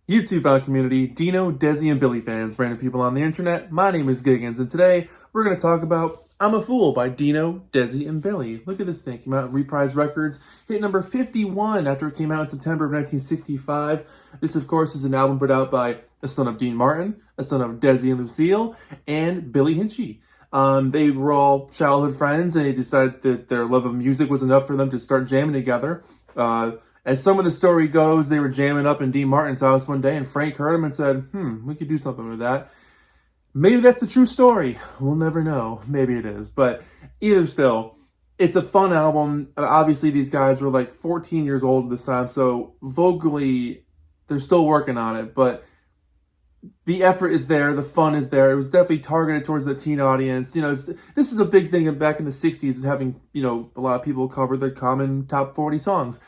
YouTube community, Dino, Desi, and Billy fans, random people on the internet. My name is Giggens, and today we're going to talk about I'm a Fool by Dino, Desi, and Billy. Look at this thing. Came out in Reprise Records, hit number 51 after it came out in September of 1965. This, of course, is an album put out by a son of Dean Martin, a son of Desi and Lucille, and Billy Hinchy. They were all childhood friends, and they decided that their love of music was enough for them to start jamming together. As some of the story goes, they were jamming up in Dean Martin's house one day, and Frank heard him and said, we could do something with that. Maybe that's the true story. We'll never know. Maybe it is. But either still, it's a fun album. Obviously, these guys were like 14 years old at this time, so vocally, they're still working on it. But the effort is there. The fun is there. It was definitely targeted towards the teen audience. This is a big thing back in the 60s, is having, a lot of people cover the common top 40 songs.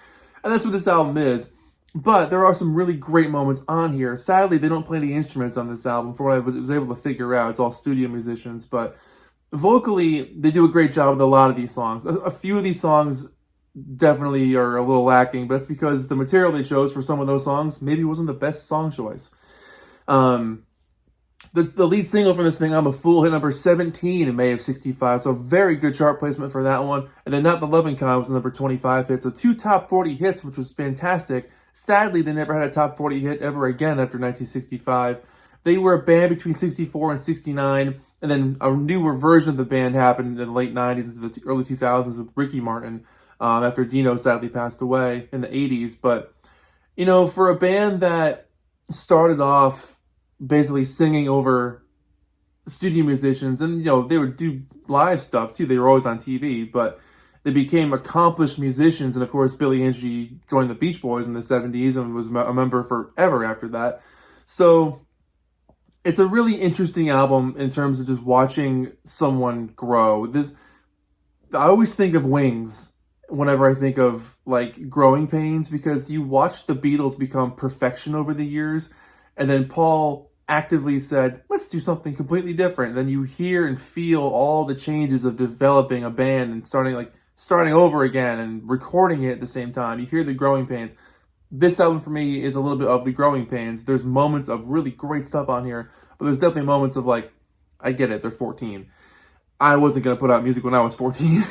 And that's what this album is. But there are some really great moments on here. Sadly, they don't play any instruments on this album, for what I was able to figure out. It's all studio musicians. But vocally, they do a great job with a lot of these songs. A few of these songs definitely are a little lacking, but that's because the material they chose for some of those songs maybe wasn't the best song choice. The lead single from this thing, I'm a Fool, hit number 17 in May of 65, so very good chart placement for that one. And then Not the Loving Kind was the number 25 hit, so 2 top 40 hits, which was fantastic. Sadly, they never had a top 40 hit ever again after 1965. They were a band between 64 and 69, and then a newer version of the band happened in the late 90s into the early 2000s with Ricky Martin, after Dino sadly passed away in the 80s. But, for a band that started off basically singing over studio musicians, and they would do live stuff too. They were always on TV, but they became accomplished musicians. And of course, Billy Hinchy joined the Beach Boys in the 70s and was a member forever after that. So it's a really interesting album in terms of just watching someone grow. I always think of Wings whenever I think of like growing pains, because you watch the Beatles become perfection over the years. And then Paul actively said, let's do something completely different. And then you hear and feel all the changes of developing a band and starting over again and recording it at the same time. You hear the growing pains. This album for me is a little bit of the growing pains. There's moments of really great stuff on here, but there's definitely moments of like, I get it, they're 14. I wasn't going to put out music when I was 14.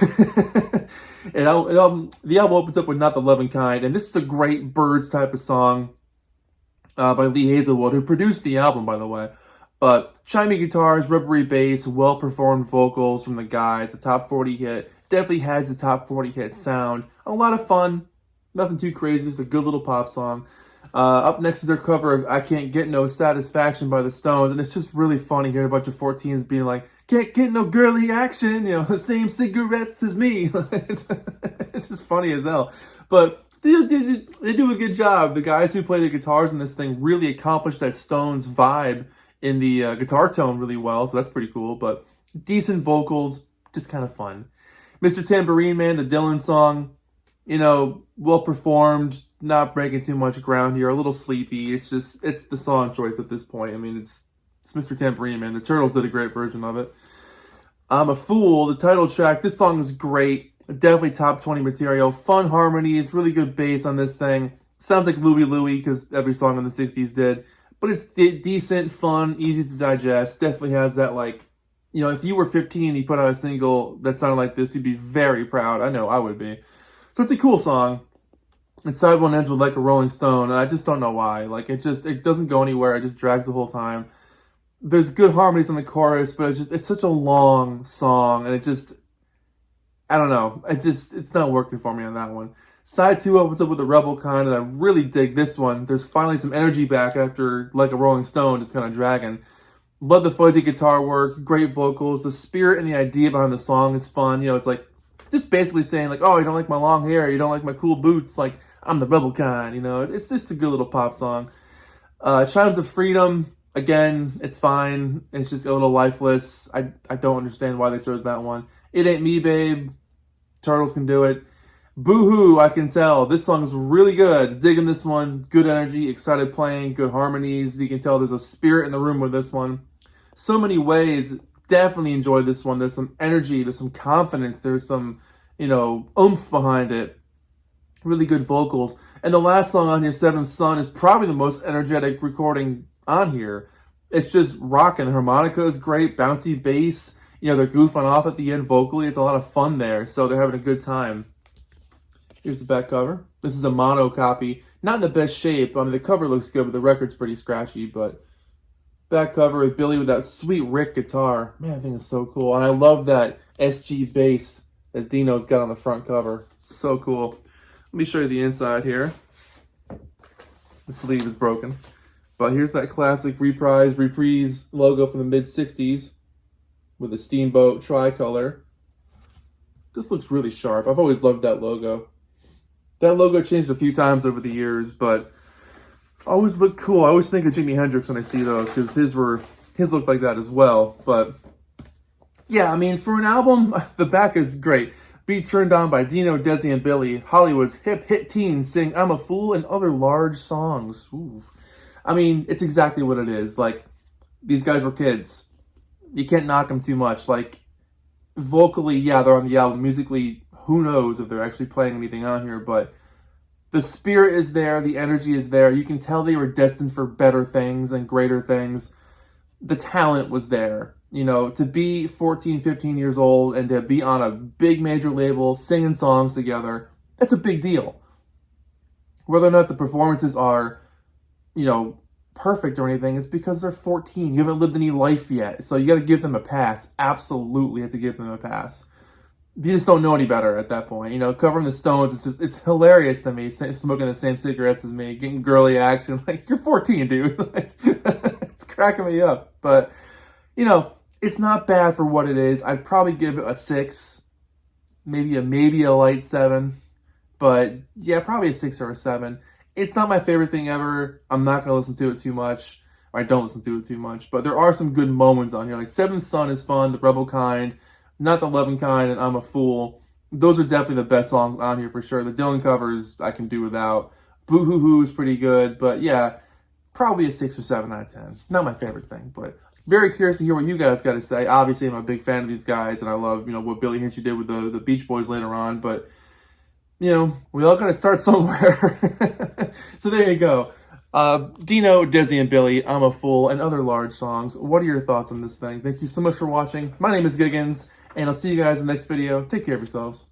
And the album opens up with Not the Loving Kind, and this is a great Birds type of song. By Lee Hazelwood, who produced the album, by the way. But chiming guitars, rubbery bass, well-performed vocals from the guys, the top 40 hit. Definitely has the top 40 hit sound. A lot of fun. Nothing too crazy, just a good little pop song. Up next is their cover of I Can't Get No Satisfaction by the Stones. And it's just really funny hearing a bunch of 14s being like, can't get no girly action, the same cigarettes as me. It's just funny as hell. But they do a good job. The guys who play the guitars in this thing really accomplish that Stones vibe in the guitar tone really well, so that's pretty cool. But decent vocals, just kind of fun. Mr. Tambourine Man, the Dylan song, well performed, not breaking too much ground here, a little sleepy. It's the song choice at this point. I mean, it's Mr. Tambourine Man. The Turtles did a great version of it. I'm a Fool, the title track. This song is great. Definitely top 20 material. Fun harmonies, really good bass on this thing. Sounds like Louie Louie, because every song in the 60s did. But it's decent, fun, easy to digest. Definitely has that, if you were 15 and you put out a single that sounded like this, you'd be very proud. I know I would be. So it's a cool song. And side one ends with Like a Rolling Stone, and I just don't know why. It doesn't go anywhere. It just drags the whole time. There's good harmonies on the chorus, but it's such a long song, and I don't know. It's not working for me on that one. Side 2 opens up with a Rebel Kind, and I really dig this one. There's finally some energy back after Like a Rolling Stone, just kind of dragging. Love the fuzzy guitar work, great vocals. The spirit and the idea behind the song is fun. It's like just basically saying like, oh, you don't like my long hair, you don't like my cool boots, like I'm the Rebel Kind. It's just a good little pop song. Chimes of Freedom, again, it's fine. It's just a little lifeless. I don't understand why they chose that one. It Ain't Me, Babe. Turtles can do it. Boo-hoo, I Can Tell. This song is really good. Digging this one. Good energy, excited playing, good harmonies. You can tell there's a spirit in the room with this one. So many ways. Definitely enjoyed this one. There's some energy. There's some confidence. There's some, oomph behind it. Really good vocals. And the last song on here, Seventh Son, is probably the most energetic recording on here. It's just rocking. The harmonica is great, bouncy bass. You know, they're goofing off at the end vocally. It's a lot of fun there, so they're having a good time. Here's the back cover. This is a mono copy. Not in the best shape. I mean, the cover looks good, but the record's pretty scratchy. But back cover with Billy with that sweet Rick guitar. Man, I think it's so cool. And I love that SG bass that Dino's got on the front cover. So cool. Let me show you the inside here. The sleeve is broken. But here's that classic reprise logo from the mid-60s with a steamboat tricolor. This looks really sharp. I've always loved that logo. That logo changed a few times over the years, but always looked cool. I always think of Jimi Hendrix when I see those because his look like that as well. But yeah, I mean, for an album, the back is great. Beat turned on by Dino, Desi, and Billy. Hollywood's hip hit teens sing "I'm a Fool" and other large songs. Ooh. I mean, it's exactly what it is. Like, these guys were kids. You can't knock them too much. Like, vocally, yeah, they're on the album. Musically, who knows if they're actually playing anything on here, but the spirit is there, the energy is there. You can tell they were destined for better things and greater things. The talent was there. You know, to be 14, 15 years old and to be on a big major label, singing songs together, that's a big deal. Whether or not the performances are, you know, perfect or anything, it's because they're 14. You haven't lived any life yet, so you got to give them a pass. Absolutely have to give them a pass. You just don't know any better at that point. You know, covering the Stones, it's hilarious to me, smoking the same cigarettes as me, getting girly action. Like, you're 14, dude. Like, it's cracking me up. But, you know, it's not bad for what it is. I'd probably give it a 6, maybe a light 7. But, yeah, probably a 6 or a 7. It's not my favorite thing ever. I'm not going to listen to it too much. Or I don't listen to it too much. But there are some good moments on here. Like, Seventh Son is fun, The Rebel Kind, Not the Loving Kind, and I'm a Fool. Those are definitely the best songs on here for sure. The Dylan covers I can do without. Boo Hoo Hoo is pretty good. But yeah, probably a 6 or 7 out of 10. Not my favorite thing, but very curious to hear what you guys got to say. Obviously, I'm a big fan of these guys, and I love, you know, what Billy Hinsche did with the Beach Boys later on. But, you know, we all got to start somewhere. So there you go. Dino, Desi, and Billy, I'm a Fool, and other large songs. What are your thoughts on this thing? Thank you so much for watching. My name is Giggens, and I'll see you guys in the next video. Take care of yourselves.